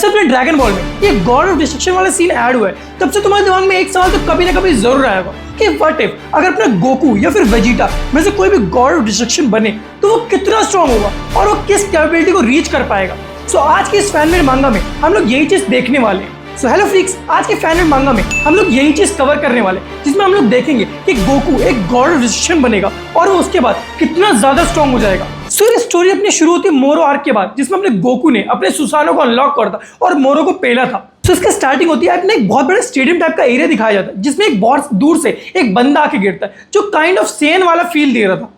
से अपने dragon ball में ये गॉड ऑफ डिस्ट्रक्शन वाला सीन ऐड हुआ है, तब से तुम्हारे दिमाग में एक सवाल तो कभी ना कभी जरूर आएगा कि व्हाट इफ अगर अपना गोकू या फिर वेजिटा में से कोई भी गॉड ऑफ डिस्ट्रक्शन बने तो वो कितना स्ट्रांग होगा और वो किस कैपेबिलिटी को रीच कर पाएगा। सो आज के इस फैनमेड मांगा में हम लोग यही चीज देखने वाले हैं। सो हेलो फ्रीक्स, आज के फैनमेड मांगा में हम लोग यही चीज कवर करने वाले हैं, जिसमें हम लोग देखेंगे कि गोकू एक गॉड ऑफ डिस्ट्रक्शन बनेगा और वो उसके बाद कितना ज्यादा स्ट्रांग हो जाएगा। सो ये स्टोरी अपनी शुरू होती है मोरो आर्क के बाद, जिसमें अपने गोकू ने अपने सुसानो को अनलॉक करता और मोरो को पेला था। तो इसका स्टार्टिंग होती है, अपने एक बहुत बड़े स्टेडियम टाइप का एरिया दिखाया जाता है, जिसमें एक बहुत दूर से एक बंदा आके गिरता है जो काइंड ऑफ सेन वाला फील दे रहा था।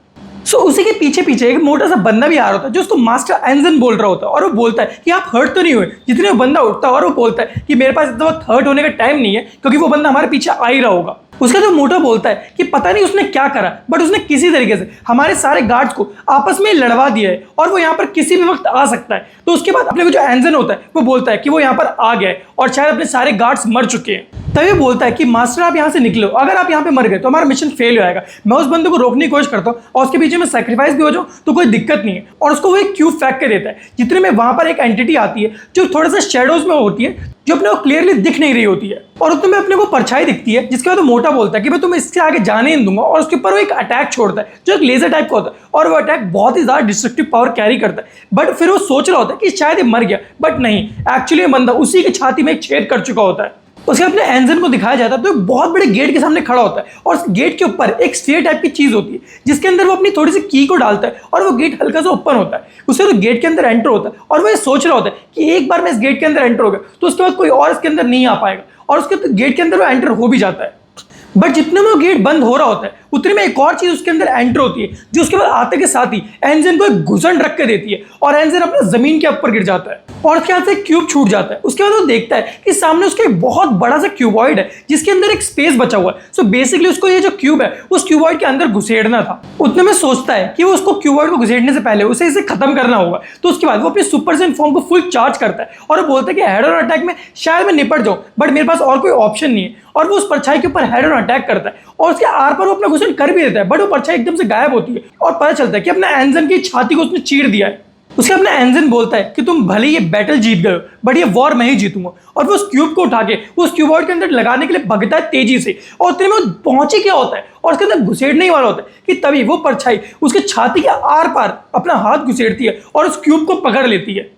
सो उसी के पीछे पीछे एक मोटा सा बंदा भी आ रहा होता है जो उसको मास्टर एंजन बोल रहा होता है, और वो बोलता है कि आप हर्ट तो नहीं हुए। जितने वो बंदा उठता है और वो बोलता है कि मेरे पास इतना वक्त हर्ट होने का टाइम नहीं है, क्योंकि वो बंदा हमारे पीछे आ ही रहा होगा। उसका जो मोटा बोलता है कि पता नहीं उसने क्या करा, बट उसने किसी तरीके से हमारे सारे गार्ड्स को आपस में लड़वा दिया है और वो यहाँ पर किसी भी वक्त आ सकता है। तो उसके बाद अपने को जो एंजन होता है वो बोलता है कि वो यहाँ पर आ गया है और शायद अपने सारे गार्ड्स मर चुके हैं। तभी बोलता है कि मास्टर आप यहाँ से निकलो, अगर आप यहाँ पे मर गए तो हमारा मिशन फेल हो जाएगा। मैं उस बंदे को रोकने की कोशिश करता हूँ और उसके पीछे मैं सेक्रीफाइस भी हो जाऊँ तो कोई दिक्कत नहीं है, और उसको वो एक क्यूब फेंक के देता है। जितने में वहां पर एक एंटिटी आती है जो थोड़ा सा शेडोज में होती है, जो अपने को क्लियरली दिख नहीं रही होती है, और उतने में अपने को परछाई दिखती है, जिसके बाद वो मोटा बोलता है कि मैं तुम्हें इससे आगे जाने नहीं दूंगा, और उसके ऊपर वो एक अटैक छोड़ता है जो एक लेजर टाइप का होता है, और वो अटैक बहुत ही ज्यादा डिस्ट्रक्टिव पावर कैरी करता है। बट फिर वो सोच रहा होता है कि शायद ये मर गया, बट नहीं, एक्चुअली ये बंदा उसी की छाती में एक छेद कर चुका होता है। उसके अपने एंजन को दिखाया जाता है तो एक बहुत बड़े गेट के सामने खड़ा होता है, और उस गेट के ऊपर एक स्फीयर टाइप की चीज होती है, जिसके अंदर वो अपनी थोड़ी सी की को डालता है और वो गेट हल्का सा ओपन होता है। उससे तो गेट के अंदर एंटर होता है, और वो ये सोच रहा होता है कि एक बार मैं इस गेट के अंदर एंटर हो गया तो उसके बाद कोई और इसके अंदर नहीं आ पाएगा, और उसके गेट के अंदर वो एंटर हो भी जाता है। बट जितने में वो गेट बंद हो रहा होता है उतने में एक और चीज उसके अंदर एंटर होती है, जो उसके बाद आते के साथ ही एंजन को एक घुसन रख के देती है, और एंजन अपने जमीन के ऊपर गिर जाता है और उसके हाथ से क्यूब छूट जाता है। उसके बाद वो देखता है कि सामने उसके एक बहुत बड़ा सा क्यूबॉइड है, जिसके अंदर एक स्पेस बचा हुआ है। सो बेसिकली उसको ये जो क्यूब है उस क्यूबॉइड के अंदर घुसेड़ना था। उतने में सोचता है कि वो उसको क्यूबॉइड को घुसेड़ने से पहले उसे इसे खत्म करना होगा। तो उसके बाद वो अपने सुपर सेन फॉर्म को फुल चार्ज करता है और वो बोलता है कि हेड ऑन अटैक में शायद मैं निपट जाऊं, बट मेरे पास और कोई ऑप्शन नहीं है, और वो उस परछाई के ऊपर हेड ऑन अटैक करता है और उसके आर पर वो अपना घुसन कर भी देता है, बट वो परछाई एकदम से गायब होती है और पता चलता है कि अपने एंजन की छाती को उसने चीर दिया है। उसके अपना एंजन बोलता है कि तुम भले ये बैटल जीत गए हो, बट ये वॉर मैं ही जीतूंगा, और वो उस क्यूब को उठा के उस क्यूबॉइड के अंदर लगाने के लिए भगता है तेजी से, और उतने में वो पहुंचे क्या होता है और उसके अंदर घुसेड़ने ही वाला होता है कि तभी वो परछाई उसके छाती के आर पार अपना हाथ घुसेड़ती है और उस क्यूब को पकड़ लेती है।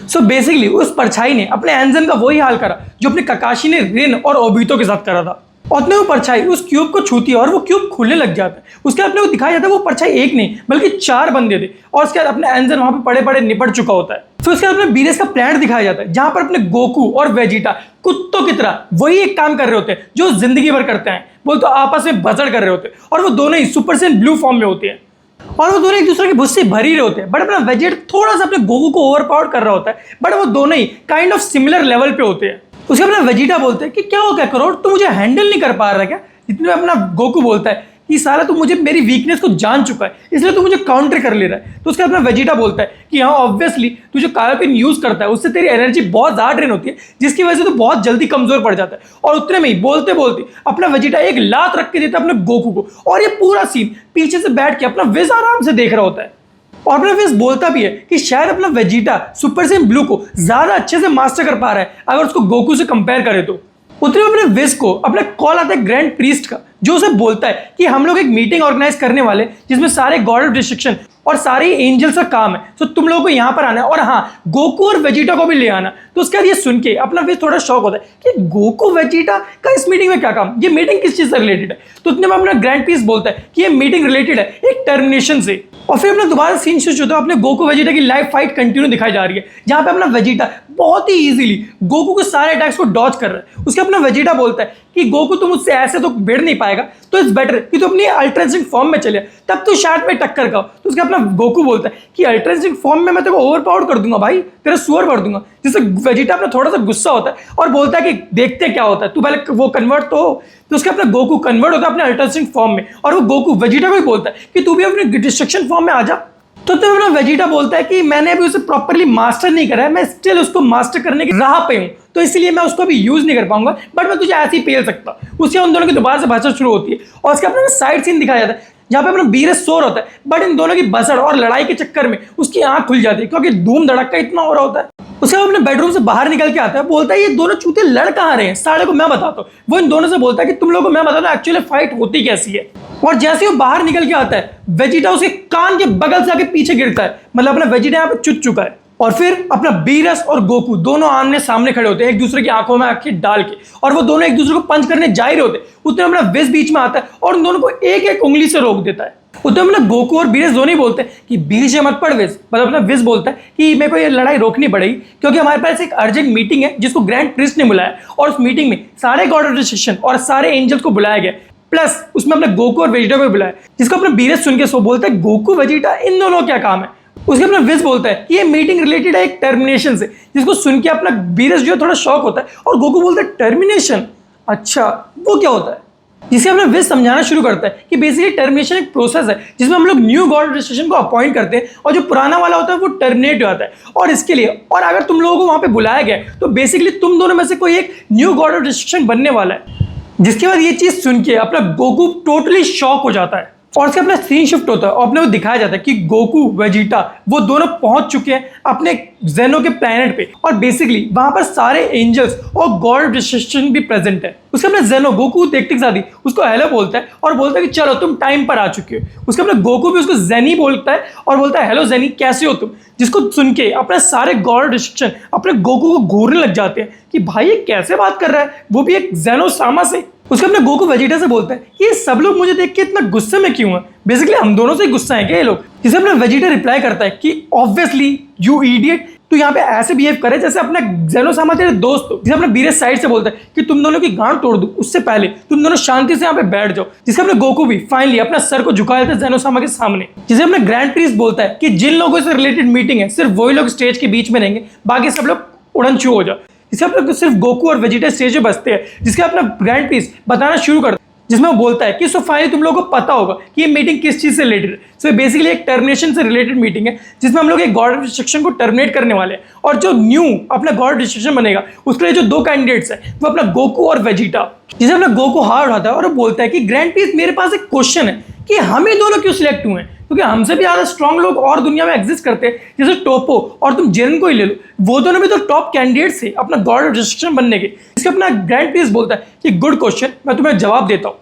सो बेसिकली उस परछाई ने अपने एंजन का वही हाल करा जो अपने ककाशी ने रिन और ओबितो के साथ करा था। उतने वो परछाई उस क्यूब को छूती है और वो क्यूब खुलने लग जाता है। उसके बाद अपने को दिखाया जाता है वो परछाई एक नहीं बल्कि 4 बंदे थे, और उसके बाद अपने एंजन वहां पे पड़े पड़े निपट चुका होता है। फिर उसके बाद अपने बीरेस का प्लान दिखाया जाता है, जहां पर अपने गोकू और वेजिटा कुत्तों की तरह वही एक काम कर रहे होते हैं जो जिंदगी भर करते हैं, वो तो आपस में बजड़ कर रहे होते हैं, और वो दोनों ही सुपर सेन ब्लू फॉर्म में होते हैं, और वो दोनों एक दूसरे के भुस्से भरी रहे होते हैं। बट अपना वेजिटा थोड़ा सा अपने गोकू को ओवरपावर कर रहा होता है, बट वो दोनों ही काइंड ऑफ सिमिलर लेवल पे होते हैं। उसके अपना वेजिटा बोलते हैं कि क्या हो गया करोड़, तू मुझे हैंडल नहीं कर पा रहा क्या। जितने में अपना गोकू बोलता है कि साला तू मुझे मेरी वीकनेस को जान चुका है, इसलिए तू मुझे काउंटर कर ले रहा है। तो उसके अपना वेजिटा बोलता है कि हाँ ऑब्वियसली तू जो कायोपिन यूज करता है उससे तेरी एनर्जी बहुत ज्यादा ड्रेन होती है, जिसकी वजह से तू बहुत जल्दी कमजोर पड़ जाता है। और उतने में ही बोलते बोलते अपना वेजिटा एक लात रख के देता है अपने गोकू को, और ये पूरा सीन पीछे से बैठ के अपना विज आराम से देख रहा होता है। और अपना विज बोलता भी है कि शायद अपना वेजिटा सुपर सेन ब्लू को ज्यादा अच्छे से मास्टर कर पा रहा है अगर उसको गोकू से कंपेयर करे तो। उतने में अपने विज को अपना कॉल आता है ग्रैंड प्रीस्ट का, जो उसे बोलता है कि हम लोग एक मीटिंग ऑर्गेनाइज करने वाले जिसमें सारे गॉड ऑफ डिस्ट्रक्शन और सारे एंजल्स का काम है, तो तुम लोगों को यहाँ पर आना है, और हाँ गोकू और वेजिटा को भी ले आना। तो उसके बाद ये सुन के अपना विज थोड़ा शॉक होता है कि गोकू वेजिटा का इस मीटिंग में क्या काम, ये मीटिंग किस चीज से रिलेटेड है। तो उतने में अपना ग्रैंड प्रीस्ट बोलता है कि ये मीटिंग रिलेटेड है एक टर्मिनेशन से। और फिर अपना दोबारा सीन शुरू होता है, अपने गोकू वेजिटा की लाइव फाइट कंटिन्यू दिखाई जा रही है, जहां पे अपना वेजिटा बहुत ही इजीली गोकू के सारे अटैक्स को डॉज कर रहा है। उसके अपना वेजिटा बोलता है कि गोकू तुम मुझसे ऐसे तो भिड़ नहीं पाएगा, तो इट्स बेटर कि तू अपनी अल्ट्रा इंस्टिंक्ट फॉर्म में चले, तब तू शायद में टक्कर का। तो उसके अपना गोकू बोलता है कि अल्ट्रा इंस्टिंक्ट फॉर्म में मैं तेरे को ओवरपावर कर दूंगा भाई, तेरा सुअर भर दूंगा। जिससे वेजिटा अपना थोड़ा सा गुस्सा होता है और बोलता है कि देखते क्या होता है, तू पहले वो कन्वर्ट तो हो। तो उसके अपना गोकू कन्वर्ट होता है अपने अल्ट्रा इंस्टिंक्ट फॉर्म में, और वो गोकू वेजिटा को ही बोलता है कि तू भी अपने डिस्ट्रक्शन फॉर्म में आ जा। तो तब अपना वेजिटा बोलता है कि मैंने अभी उसे प्रॉपर्ली मास्टर नहीं करा है, मैं स्टिल उसको मास्टर करने की राह पे हूं, तो इसलिए मैं उसको अभी यूज नहीं कर पाऊंगा, बट मैं तुझे ऐसे ही पेल सकता। उससे उन दोनों की दोबारा से भाषा शुरू होती है, और उसके अपना साइड सीन दिखाया जाता है जहां पे अपना बीरस सो रहा होता है, बट इन दोनों की बसड़ और लड़ाई के चक्कर में उसकी आंख खुल जाती है, क्योंकि धूम धड़का इतना हो रहा होता है। उसके बाद अपने बेडरूम से बाहर निकल के आता है, बोलता है ये दोनों चूते लड़ कहाँ रहे हैं, साले को मैं बताता हूँ। वो इन दोनों से बोलता है कि तुम लोगों को मैं बताता हूँ एक्चुअली फाइट होती कैसी है। और जैसे ही वो बाहर निकल के आता है, वेजिटा उसके कान के बगल से आके पीछे गिरता है, मतलब अपना वेजिटा यहाँ पे चुट चुका है। और फिर अपना बीरस और गोकू दोनों आमने सामने खड़े होते हैं, एक दूसरे की आंखों में आंखें डाल के, और वो दोनों एक दूसरे को पंच करने जा ही रहे होते। उतने अपना विज बीच में आता है और उन दोनों को एक एक उंगली से रोक देता है। उतने अपना गोकू और बीरस दोनों ही बोलते हैं कि बीच में मत पड़ विज, मतलब अपना विज बोलता है कि मेरे को ये लड़ाई रोकनी पड़ेगी क्योंकि हमारे पास एक अर्जेंट मीटिंग है जिसको ग्रैंड प्रिस्ट ने बुलाया, और उस मीटिंग में सारे गॉड ऑफ डिस्ट्रक्शन और सारे एंजल्स को बुलाया गया, प्लस उसमें अपने गोकू और वेजिटा को बुलाया। जिसको अपना बीरस सुन के सो बोलता है गोकू वेजिटा इन दोनों क्या काम है। उसके अपना विज बोलता है कि ये मीटिंग रिलेटेड है एक टर्मिनेशन से, जिसको सुन के अपना बीरस जो है थोड़ा शॉक होता है, और गोकू बोलता है टर्मिनेशन, अच्छा वो क्या होता है। जिसे अपना विज समझाना शुरू करता है कि बेसिकली टर्मिनेशन एक प्रोसेस है जिसमें हम लोग न्यू गॉड रजिस्ट्रेशन को अपॉइंट करते हैं, और जो पुराना वाला होता है वो टर्मिनेट हो जाता है। और इसके लिए, और अगर तुम लोगों को वहां पे बुलाया गया तो बेसिकली तुम दोनों में से कोई एक न्यू गॉड ऑफ रजिस्ट्रेशन बनने वाला है। जिसके बाद ये चीज सुन के अपना गोकू टोटली शॉक हो जाता है, और उसके अपना सीन शिफ्ट होता है और अपने को दिखाया जाता है कि गोकू वेजिटा वो दोनों पहुंच चुके हैं अपने जेनो के प्लेनेट पे, और बेसिकली वहां पर सारे एंजल्स और गॉड डिस्ट्रक्शन भी प्रेजेंट है। उसके अपने जेनो गोकू देखते के साथ ही उसको हेलो बोलता है और बोलता है कि चलो तुम टाइम पर आ चुके हो। उसके अपने गोकू भी उसको जेनी बोलता है और बोलता है हेलो जेनी कैसे हो तुम, जिसको सुन के अपने सारे गॉड डिस्ट्रक्शन अपने गोकू को घूरने लग जाते हैं कि भाई ये कैसे बात कर रहा है, वो भी एक जेनो सामा से। उसके अपने गोकू वेजिटा से बोलता है कि ये सब लोग मुझे देख के इतना गुस्से में क्यों है, बेसिकली हम दोनों से गुस्सा है क्या ये लोग। जिसे अपना वेजिटा रिप्लाई करता है कि ऑब्वियसली यू इडियट, तू यहाँ पे ऐसे बिहेव करे जैसे अपना जेनोसामा तेरे दोस्त हो। जिसे अपने बीरस साइड से बोलता है कि तुम दोनों की गांड तोड़ दूं उससे पहले तुम दोनों शांति से यहाँ पे बैठ जाओ। जिससे अपने गोकू भी फाइनली अपना सर को झुका देता है जेनोसामा के सामने। जिसे अपने ग्रैंड प्रीस्ट बोलता है कि जिन लोगों से रिलेटेड मीटिंग है सिर्फ वही लोग स्टेज के बीच में रहेंगे, बाकी सब लोग उड़न छू हो जाओ। इसे अपने सिर्फ गोकू और वेजिटा स्टेज पे बसते हैं, जिसके अपना ग्रैंड प्रीस्ट बताना शुरू करता है, जिसमें वो बोलता है कि सो फाइनली तुम लोगों को पता होगा कि ये मीटिंग किस चीज से रिलेटेड है। सो बेसिकली एक टर्मिनेशन से रिलेटेड मीटिंग है जिसमें हम लोग एक गॉड डिस्ट्रक्शन को टर्मिनेट करने वाले हैं, और जो न्यू अपना गॉड डिस्ट्रक्शन बनेगा उसके लिए जो दो कैंडिडेट्स हैं वो अपना गोकू और वेजिटा। जिसे अपना गोकू हार उठाता है और वो बोलता है कि ग्रैंड प्रीस्ट मेरे पास एक क्वेश्चन है कि हम ही दोनों क्यों सिलेक्ट हुए हैं, क्योंकि हमसे भी ज़्यादा स्ट्रांग लोग और दुनिया में एग्जिस्ट करते हैं, जैसे टोपो और तुम जेरन को ही ले लो, वो दोनों भी तो टॉप कैंडिडेट्स थे अपना गॉड ऑफ डिस्ट्रक्शन बनने के। इसके अपना ग्रैंड प्रीस्ट बोलता है कि गुड क्वेश्चन, मैं तुम्हें जवाब देता हूँ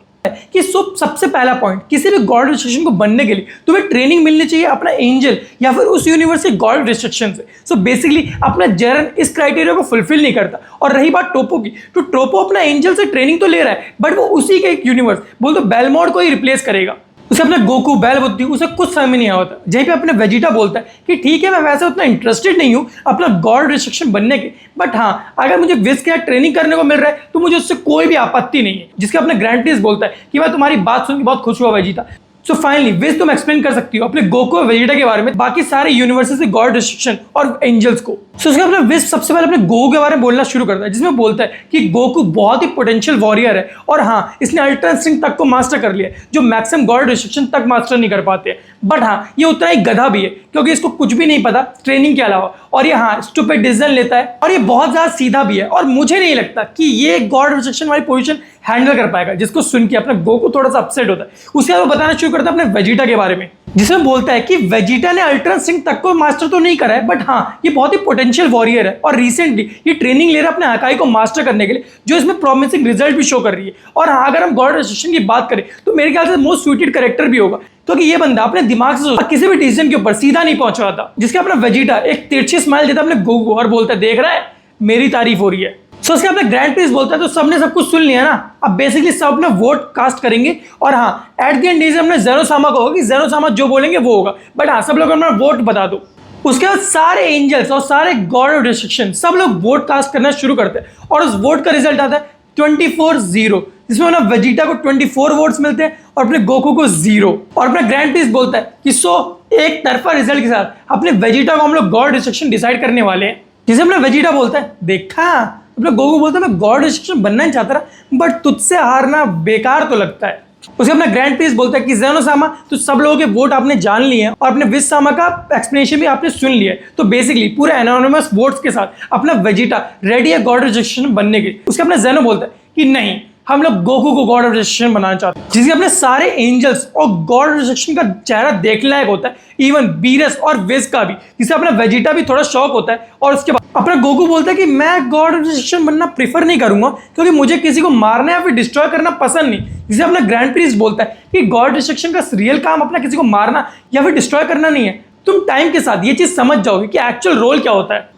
कि सबसे पहला पॉइंट, किसी भी गॉड डिस्ट्रक्शन को बनने के लिए तुम्हें ट्रेनिंग मिलनी चाहिए अपना एंजल या फिर उस यूनिवर्स के गॉड डिस्ट्रक्शन से। सो बेसिकली अपना जेरन इस क्राइटेरिया को फुलफिल नहीं करता। और रही बात टोपो की, तो टोपो अपना एंजल से ट्रेनिंग तो ले रहा है, बट वो उसी के एक यूनिवर्स बोल तो बेलमोड को ही रिप्लेस करेगा। उसे अपने गोकू बैल बुद्धि उसे कुछ समझ में नहीं आता। जहीं पे अपने वेजिटा बोलता है कि ठीक है मैं वैसे उतना इंटरेस्टेड नहीं हूँ अपना गॉड रिस्ट्रिक्शन बनने के, बट हाँ अगर मुझे विज के ट्रेनिंग करने को मिल रहा है तो मुझे उससे कोई भी आपत्ति नहीं है। जिसके अपने ग्रैंड प्रीस्ट बोलता है कि मैं तुम्हारी बात सुन के बहुत खुश हुआ वेजिटा। सो फाइनली विज तुम एक्सप्लेन कर सकती हो अपने गोकू और वेजिटा के बारे में बाकी सारे यूनिवर्सेस से गॉड रिस्ट्रिक्शन और एंजल्स को। सो उसके अपने विज सबसे पहले अपने गोकू के बारे में बोलना शुरू करता है, जिसमें बोलता है कि गोकू बहुत ही पोटेंशियल वॉरियर है और हाँ इसने अल्ट्रा इंस्टिंक्ट तक को मास्टर कर लिया जो मैक्सिमम गॉड रिस्ट्रिक्शन तक मास्टर नहीं कर पाते। बट हाँ ये उतना ही गधा भी है क्योंकि इसको कुछ भी नहीं पता ट्रेनिंग के अलावा, और ये हाँ स्टूपिड डिसीजन लेता है, और ये बहुत ज्यादा सीधा भी है और मुझे नहीं लगता कि ये गॉड रिस्ट्रिक्शन वाली पोजीशन हैंडल कर पाएगा। जिसको सुन के अपना गोकू थोड़ा सा अपसेट होता है। उसके बाद वो बताना शुरू करता है अपने वेजिटा के बारे में, जिसमें बोलता है कि वेजिटा ने अल्ट्रा इंस्टिंक्ट तक को मास्टर तो नहीं करा है, बट हाँ ये बहुत ही पोटेंशियल वॉरियर है और रिसेंटली ये ट्रेनिंग ले रहा है अपने हकाई को मास्टर करने के लिए, जो इसमें प्रॉमिसिंग रिजल्ट भी शो कर रही है। और हाँ अगर हम गॉड रिस्ट्रिक्शन की बात करें तो मेरे ख्याल से मोस्ट सूटेड कैरेक्टर भी होगा, क्योंकि ये बंदा अपने दिमाग से किसी भी डिसीजन के ऊपर सीधा नहीं पहुंच रहा था। जिसके अपना वेजिटा एक तिरछी स्माइल देता है अपने गोकू और बोलता है देख रहा है मेरी तारीफ हो रही है। सो उसके अपने ग्रैंड प्रीस्ट बोलता है तो सबने सब कुछ सुन लिया ना, अब बेसिकली सब अपना वोट कास्ट करेंगे और हाँ एट द एंड हमने जेनोसामा को होगा कि जेनोसामा जो बोलेंगे वो होगा, बट हाँ सब लोग अपना वोट बता दो। उसके बाद सारे एंजल्स और सारे गॉड ऑफ डिस्ट्रक्शन सब लोग वोट कास्ट करना शुरू करते हैं और उस वोट का रिजल्ट आता है 24-0, जिसमें ना वेजिटा को 24 वोट्स मिलते हैं और अपने गोकू को 0। और अपना ग्रैंड प्रीस्ट बोलता है कि एक तरफा रिजल्ट के साथ अपने वेजिटा को हम लोग गॉड डिस्ट्रक्शन डिसाइड करने वाले हैं। जिसे अपना वेजिटा बोलता है देखा, अपना गोकू बोलता है मैं गॉड डिस्ट्रक्शन बनना नहीं चाहता रहा, बट तुझसे हारना बेकार तो लगता है। उसके अपना ग्रैंड प्रीस्ट बोलता है कि जेनोसामा तो सब लोगों के वोट आपने जान लिए हैं और अपने विज सामा का एक्सप्लेनेशन भी आपने सुन लिया है, तो बेसिकली पूरे एनोनिमस वोट्स के साथ अपना वेजिटा रेडी है गॉड ऑफ डिस्ट्रक्शन बनने के लिए। उसके अपना जेनो बोलता है कि नहीं हम लोग गोकू को गॉड ऑफ डिस्ट्रक्शन बनाना चाहते हैं, जिसके अपने सारे एंजल्स और गॉड ऑफ डिस्ट्रक्शन का चेहरा देखने लायक होता है, इवन बीरस और विज का भी, जिससे अपना वेजिटा भी थोड़ा शॉक होता है। और उसके बाद अपना गोकू बोलता है कि मैं गॉड ऑफ डिस्ट्रक्शन बनना प्रीफर नहीं करूंगा क्योंकि मुझे किसी को मारना या फिर डिस्ट्रॉय करना पसंद नहीं। जिसे अपना ग्रैंड प्रिस्ट बोलता है कि गॉड डिस्ट्रक्शन का रियल काम अपना किसी को मारना या फिर डिस्ट्रॉय करना नहीं है। तुम टाइम के साथ ये चीज समझ जाओगे कि एक्चुअल रोल क्या होता है।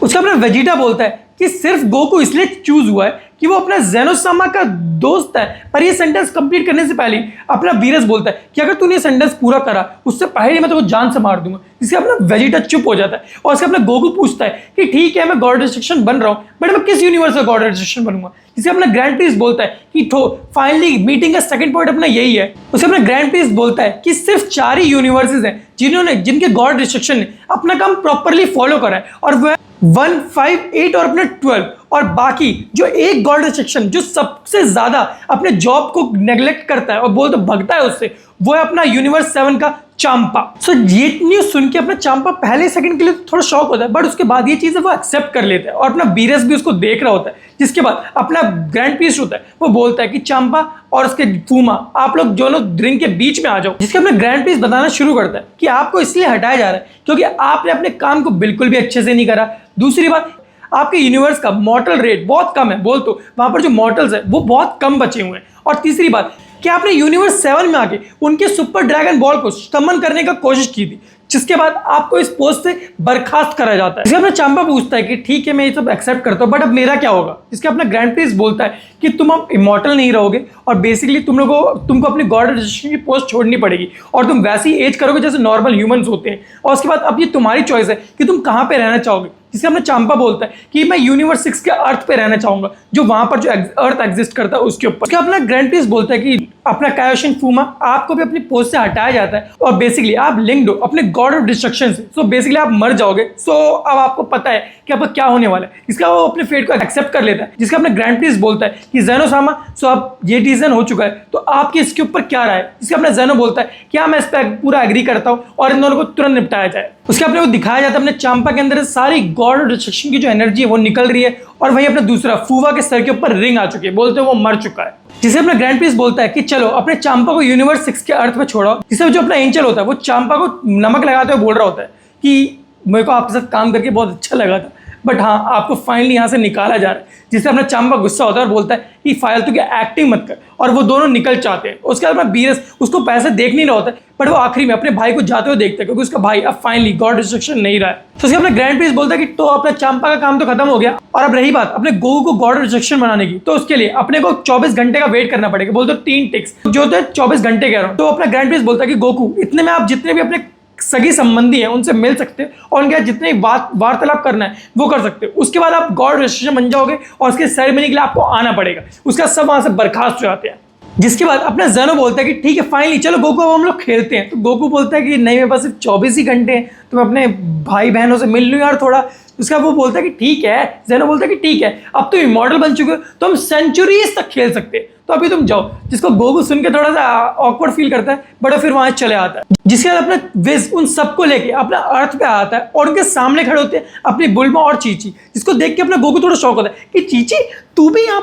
उसका अपना वेजिटा बोलता है कि सिर्फ गोकू इसलिए चूज हुआ है कि वो अपना ज़ेनोसामा का दोस्त है। पर ये सेंटेंस कंप्लीट करने से पहले अपना बीरस बोलता है कि अगर तूने ये सेंटेंस पूरा करा उससे पहले मैं तो जान से मार दूंगा। इससे अपना वेजिटा चुप हो जाता है और उससे अपना गोकू पूछता है कि ठीक है मैं गॉड डिस्ट्रक्शन बन रहा हूँ बट मैं किस यूनिवर्स का गॉड डिस्ट्रक्शन बनूंगा। जिसे अपना ग्रैंड प्रिस्ट बोलता है कि फाइनली मीटिंग का सेकंड पॉइंट अपना यही है। उसे अपना ग्रैंड प्रिस्ट बोलता है कि सिर्फ 4 ही यूनिवर्सेस हैं जिनके गॉड डिस्ट्रक्शन ने अपना काम प्रॉपरली फॉलो करा है और वह 1, 5, 8 और अपना 12 और बाकी जो एक गॉड डिस्ट्रक्शन जो सबसे ज्यादा अपने जॉब को नेग्लेक्ट करता है और बोल तो भगता है उससे, वो है अपना यूनिवर्स 7 का चांपा। सो ये न्यूज सुन के अपना चांपा पहले सेकंड के लिए थोड़ा शॉक होता है बट उसके बाद ये चीजें वो एक्सेप्ट कर लेता है और अपना बीरस भी उसको देख रहा होता है। जिसके बाद अपना ग्रैंड प्रीस्ट होता है वो बोलता है कि चांपा और उसके फूमा आप लोग दोनों ड्रिंक के बीच में आ जाओ। जिसके अपना ग्रैंड प्रीस्ट बताना शुरू करता है कि आपको इसलिए हटाया जा रहा है क्योंकि आपने अपने काम को बिल्कुल भी अच्छे से नहीं करा। दूसरी बात, आपके यूनिवर्स का मॉर्टल रेट बहुत कम है, बोल तो वहां पर जो मॉर्टल्स है वो बहुत कम बचे हुए हैं। और तीसरी बात कि आपने यूनिवर्स 7 में आके उनके सुपर ड्रैगन बॉल को समन करने का कोशिश की थी जिसके बाद आपको इस पोस्ट से बर्खास्त करा जाता है। इसके अपना चांपा पूछता है कि ठीक है मैं ये सब एक्सेप्ट करता हूँ बट अब मेरा क्या होगा। इसके अपना ग्रैंड प्रिस्ट बोलता है कि तुम अब इमॉर्टल नहीं रहोगे और बेसिकली तुमको अपनी गॉड डिस्ट्रक्शन की पोस्ट छोड़नी पड़ेगी और तुम वैसी एज करोगे जैसे नॉर्मल ह्यूमंस होते हैं। और उसके बाद अब ये तुम्हारी चॉइस है कि तुम कहाँ पे रहना चाहोगे। जिससे अपना चांपा बोलता है कि मैं यूनिवर्स 6 के अर्थ पे रहना चाहूंगा, जो वहां पर जो अर्थ एग्जिस्ट करता है उसके ऊपर। उसके अपना ग्रैंड प्रिस्ट बोलता है कि अपना कायोशिन फूमा आपको भी अपनी पोस्ट से हटाया जाता है और बेसिकली आप लिंक्ड हो अपने गॉड ऑफ डिस्ट्रक्शन से। सो बेसिकली आप मर जाओगे। सो अब आपको पता है कि आपका क्या होने वाला है। इसका वो अपने फेट को एक्सेप्ट कर लेता है। जिसका अपना ग्रैंड प्रिस्ट बोलता है कि ज़ेनोसामा सो अब ये डिसीजन हो चुका है तो आपकी इसके ऊपर क्या राय है। इसका अपना ज़ेनो बोलता है कि हाँ मैं इस पर पूरा एग्री करता हूँ और इन दोनों को तुरंत निपटाया जाए। उसके अपने को दिखाया जाता है अपने चांपा के अंदर सारी गॉड ऑफ डिस्ट्रक्शन की जो एनर्जी है वो निकल रही है और वहीं अपना दूसरा फूवा के सर के ऊपर रिंग आ चुकी है, बोलते हैं वो मर चुका है। जिसे अपना ग्रैंड प्रिस्ट बोलता है कि चलो अपने चांपा को यूनिवर्स 6 के अर्थ में छोड़ो। जिसे जो अपना एंजल होता है वो चांपा को नमक लगाते हुए बोल रहा होता है कि मेरे को आपके साथ काम करके बहुत अच्छा लगा था बट हाँ आपको फाइनली यहाँ से निकाला जा रहा है। जिससे अपना चांपा गुस्सा होता है और बोलता है कि फालतू की एक्टिंग मत कर और वो दोनों निकल चाहते हैं। उसके बाद अपना बीरस उसको पैसे देख नहीं रहा होता है बट वो आखिरी में अपने भाई को जाते हुए देखता है क्योंकि उसका भाई अब फाइनली गॉड डिस्ट्रक्शन नहीं रहा है। तो उसके अपना ग्रैंड प्रिस्ट बोलता है कि तो अपना चांपा का काम तो खत्म हो गया और अब रही बात अपने गोकू को गॉड डिस्ट्रक्शन बनाने की तो उसके लिए अपने को 24 घंटे का वेट करना पड़ेगा। बोलते 3 टिक्स जो तो 24 घंटे कह रहा हूँ। तो अपना ग्रैंड प्रिस्ट बोलता है कि गोकू इतने में आप जितने भी अपने सगी संबंधी हैं उनसे मिल सकते हैं और उनके जितने वार्तालाप करना है वो कर सकते हैं। उसके बाद आप गॉड डिस्ट्रक्शन बन जाओगे और उसके सेरेमनी के लिए आपको आना पड़ेगा। उसका सब वहां से बर्खास्त हो जाते हैं। जिसके बाद अपना ज़ेनो बोलता है कि ठीक है फाइनली चलो गोकू अब हम लोग खेलते हैं। तो गोकू बोलता है कि नहीं मेरे पास सिर्फ 24 ही घंटे हैं तो मैं अपने भाई बहनों से मिल लूँ यार थोड़ा। उसका वो बोलता है कि ठीक है। ज़ेनो बोलता है कि ठीक है अब तुम इमॉर्टल बन चुके हो तो हम सेंचुरीज तक खेल सकते हैं तो अभी तुम जाओ। जिसको गोकू सुन के थोड़ा सा ऑकवर्ड फील करता है बट फिर वहां चले आता है। जिसके बाद अपना विज उन सबको लेके अपना अर्थ पे आता है और उनके सामने खड़े होते हैं अपनी बुल्मा और चीची। जिसको देख के अपना गोकू थोड़ा शौक होता है कि चीची तू यहाँ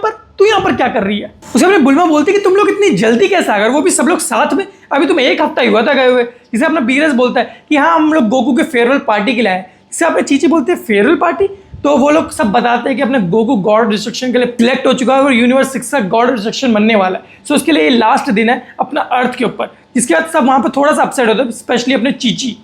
पर क्या कर रही है। उसे अपने बुल्मा बोलती है कि तुम लोग इतनी जल्दी कैसे आ गए, वो भी सब लोग साथ में, अभी तुम 1 हफ्ता ही हुआ था गए हुए। जिसे अपना बीरस बोलता है कि हाँ हम लोग गोकू के फेयरवेल पार्टी के लिए आए। इससे अपने चीची बोलते हैं फेयरवेल पार्टी। तो वो लोग सब बताते हैं कि अपने गोकू गॉड डिस्ट्रक्शन के लिए सिलेक्ट हो चुका है और यूनिवर्स 6 का गॉड डिस्ट्रक्शन बनने वाला है। सो उसके लिए ये लास्ट दिन है अपना अर्थ के ऊपर। जिसके बाद सब वहाँ पर थोड़ा सा अपसेट होता है स्पेशली अपने चीची।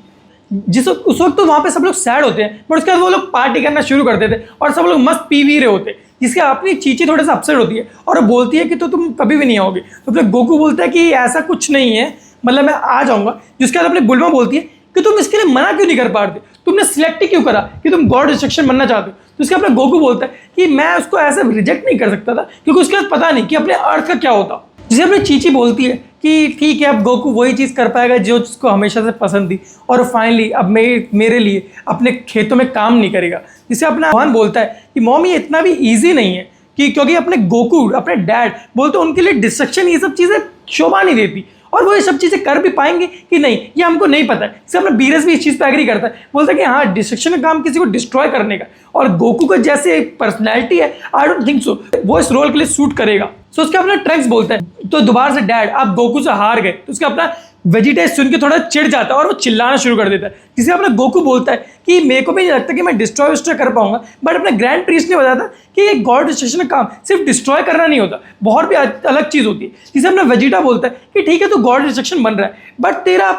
उस वक्त तो वहाँ पे सब लोग सैड होते हैं बट उसके बाद वो लोग पार्टी करना शुरू कर देते और सब लोग मस्त पी भी रहे होते हैं। जिसके अपनी चीची थोड़ा सा अपसेट होती है और वो बोलती है कि तो तुम कभी भी नहीं आओगे। तो फिर गोकू बोलता है कि ऐसा कुछ नहीं है, मतलब मैं आ जाऊँगा। जिसके बाद अपनी बुल्मा बोलती है कि तुम इसके लिए मना क्यों नहीं कर पा रहे, तुमने सिलेक्ट ही क्यों करा कि तुम गॉड डिस्ट्रक्शन बनना चाहते हो। तो उसके अपना गोकू बोलता है कि मैं उसको ऐसे रिजेक्ट नहीं कर सकता था क्योंकि उसके बाद पता नहीं कि अपने अर्थ का क्या होता। जिसे अपनी चीची बोलती है कि ठीक है अब गोकू वही चीज़ कर पाएगा जो उसको हमेशा से पसंद थी और फाइनली अब मेरे लिए अपने खेतों में काम नहीं करेगा। जिसे अपना भगवान बोलता है कि मॉम ये इतना भी ईजी नहीं है कि क्योंकि अपने गोकू अपने डैड बोलते उनके लिए डिस्ट्रक्शन ये सब चीज़ें शोभा नहीं देती और वो ये सब चीज़ें कर भी पाएंगे कि नहीं ये हमको नहीं पता है। इससे अपना बीरस भी इस चीज़ पर एग्री करता है, बोलता है कि हाँ डिस्ट्रक्शन का काम किसी को डिस्ट्रॉय करने का और गोकू का जैसे पर्सनैलिटी है आई डोंट थिंक सो वो इस रोल के लिए सूट करेगा। सो उसका अपना ट्रैक्स बोलता है तो दोबारा से डैड आप गोकू से हार गए। तो उसका अपना वेजिटा सुन के थोड़ा चिढ़ जाता है और वो चिल्लाना शुरू कर देता है, जिसे अपना गोकू बोलता है कि मेरे को भी नहीं लगता कि मैं डिस्ट्रॉय कर पाऊंगा, बट अपने ग्रैंड प्रीस्ट ने बताया था कि एक गॉड डिस्ट्रक्शन का काम सिर्फ डिस्ट्रॉय करना नहीं होता, बहुत भी अलग चीज़ होती है। जिसे अपना वेजिटा बोलता है कि ठीक है तो गॉड डिस्ट्रक्शन बन रहा है, बट तेरा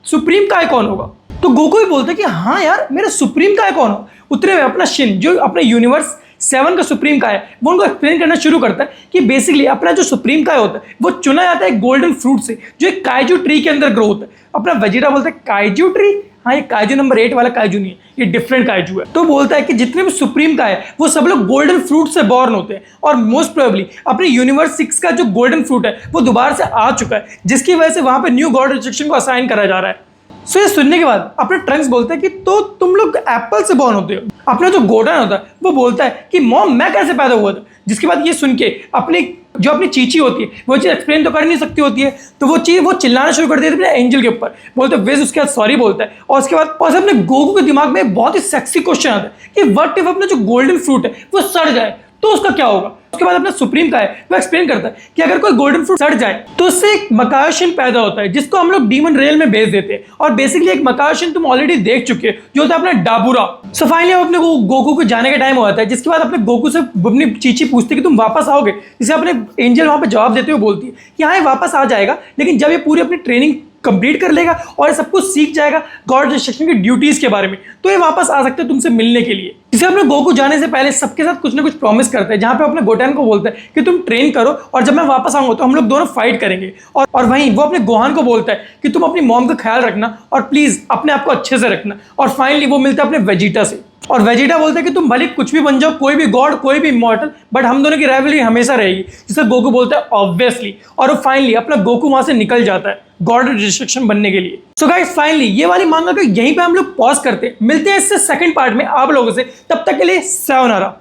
सुप्रीम काय कौन होगा? तो गोकू भी बोलता है कि हाँ यार मेरा सुप्रीम काय कौन हो? उतरे में अपना शिन जो अपने यूनिवर्स 7 का सुप्रीम काय है वो उनको एक्सप्लेन करना शुरू करता है कि बेसिकली अपना जो सुप्रीम काय होता है वो चुना जाता है गोल्डन फ्रूट से जो एक काइजू ट्री के अंदर ग्रो होता है। अपना वेजिटा बोलता है काइजू ट्री? हाँ, ये काइजू नंबर 8 वाला काइजू नहीं है, ये डिफरेंट काइजू है। तो बोलता है कि जितने भी सुप्रीम काय है वो सब लोग गोल्डन फ्रूट से बॉर्न होते हैं और मोस्ट प्रोबेबली अपने यूनिवर्स 6 का जो गोल्डन फ्रूट है वो दोबारा से आ चुका है, जिसकी वजह से वहां पे न्यू गॉड रिस्ट्रिक्शन को असाइन करा जा रहा है। सो ये सुनने के बाद अपने ट्रंक्स बोलते हैं कि तो तुम लोग एप्पल से बॉर्न होते हो। अपना जो गोडन होता है वो बोलता है कि मॉम मैं कैसे पैदा हुआ था, जिसके बाद ये सुन के अपनी चीची होती है वो चीज़ एक्सप्लेन तो कर नहीं सकती होती है, तो वो चिल्लाना शुरू कर देती है अपने एंजल के ऊपर, बोलते विज उसके बाद सॉरी बोलता है। और उसके बाद अपने गोकू के दिमाग में बहुत ही सेक्सी क्वेश्चन आता है कि व्हाट इफ अपना जो गोल्डन फ्रूट है वो सड़ जाए तो उसका क्या होगा? उसके बाद अपना सुप्रीम का है वो एक्सप्लेन करता है कि अगर कोई गोल्डन फ्रूट सड़ जाए तो उससे एक मकाशिन पैदा होता है जिसको हम लोग डीमन रेल में भेज देते हैं, और बेसिकली एक मकाशिन तुम ऑलरेडी देख चुके हो जो होता है अपना डाबूरा। सो फाइनली अपने गोकू को जाने का टाइम हो जाता है, जिसके बाद अपने गोकू से अपनी चीची पूछती है कि तुम वापस आओगे, जिसे अपने एंजल वहां पर जवाब देते हुए बोलती है कि हाँ ये वापस आ जाएगा, लेकिन जब ये पूरी अपनी ट्रेनिंग कंप्लीट कर लेगा और ये सब कुछ सीख जाएगा गॉड डिस्ट्रक्शन की ड्यूटीज के बारे में, तो ये वापस आ सकते हैं तुमसे मिलने के लिए। जिसे अपने गोकू जाने से पहले सबके साथ कुछ ना कुछ प्रॉमिस करते हैं, जहां पे अपने गोटेन को बोलते हैं कि तुम ट्रेन करो और जब मैं वापस आऊंगा तो हम लोग दोनों फाइट करेंगे। और वहीं वो अपने गोहान को बोलता है कि तुम अपनी मॉम का ख्याल रखना और प्लीज अपने आप को अच्छे से रखना। और फाइनली वो मिलता है अपने वेजिटा से, और वेजिटा बोलता है कि तुम भले कुछ भी बन जाओ, कोई भी गॉड कोई भी इमॉर्टल, बट हम दोनों की राइवलरी हमेशा रहेगी, जिसे गोकू बोलता है ऑब्वियसली। और वो फाइनली अपना गोकू वहां से निकल जाता है गॉड डिस्ट्रक्शन बनने के लिए। सो गाइस फाइनली ये वाली मांगा को यहीं पे हम लोग पॉज करते हैं, मिलते हैं इससे सेकंड पार्ट में आप लोगों से, तब तक के लिए सायोनारा।